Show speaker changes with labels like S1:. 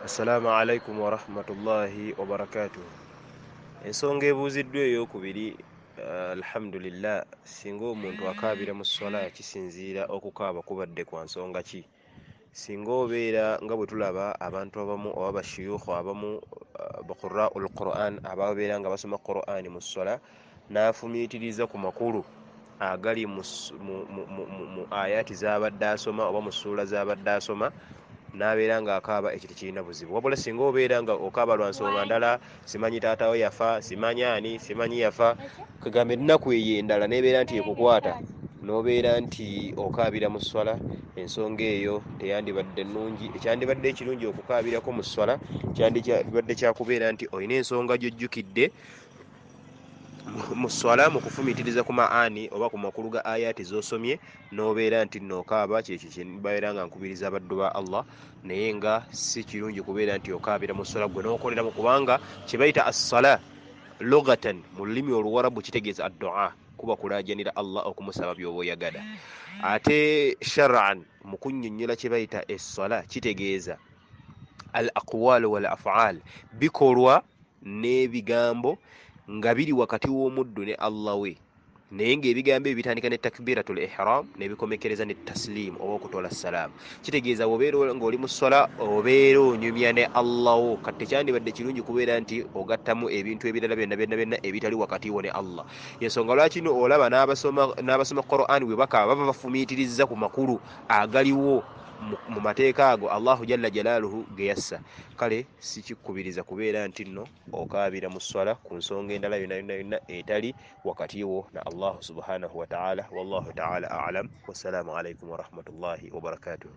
S1: Assalamu alaikum wa rahmatullahi wa barakatuh. Ensonga ebuuziddwa ey'okubiri, alhamdulillah, singa omuntu akaabira mu swala kisinziira okukaaba kubadde kwa nsonga ki. Singa obeera nga bwe tulaba abantu abamu oba bashuyukhu abamu baqura'ul Qur'an ababeera nga basoma Qur'an mu swala n'afumiitiriza ku makulu agali mu ayati z'abadde asoma oba mu ssuula z'abadde asoma n'abeera ng'akaaba, ekyo tekirina buzibu. Wabula singa obeera nga okaaba lwa nsonga ndala, simanyi taata we yafa, simanyi ani, simanyi yafa, kagamba ennaku eyo endala n'ebeera nti ekukwata, n'obeera nti okaabira mu swala, ensonga eyo teyandibadde nnungi. Ekyandibadde ekirungi okukaabirako mu swala kyandibadde kyakubeera nti olina ensonga gy'ojjukidde mu swala mu kufumiitiriza ku maani oba ku makulu ga ayati z'osomye, n'obeera nti nookaaba. Kyekyo kye mbabeera nga nkubiriza abaddu ba Allah, naye nga si kirungi kubeera nti okaabira mu swala gwe n'okoleramu, kubanga kye bayita as-sala lugatan mu lulimi oluwarabu kitegeeza ad-du'a, kuba kulaajanira Allah, okumusaba by'oba oyagala. Ate shar'an mu kunnyonnyola kye bayita es-sala kitegeeza al aqwal wal af'al, bikolwa n'ebigambo nga biri wakati w'omuddu ne Allah we, naye ng'ebigambo ebyo bitandika ne takbiratul ihram ne bikomekereza ne taslim oba okutola salaamu. Kitegeeza bw'obeera ng'oli mu swala obeera onyumya ne Allah wo, kati tekyandibadde kirungi kubeera nti ogattamu ebintu ebirala byonna ebitali wakati wo ne Allah. Yensonga lwaki olaba n'abasoma Qur'an bwe bakaaba baba bafumiitiriza ku makulu agaliwo mu mateeka ago Allahu jalla jalaaluhu ge yassa. Kale sikikubiriza kubeera nti nno okaabira mu swala ku nsonga endala yonna etali wakati wo na Allah subhanahu wa ta'ala. Wallahu ta'ala a'lam. Wassalamu alaikum wa rahmatullahi wa barakatuh.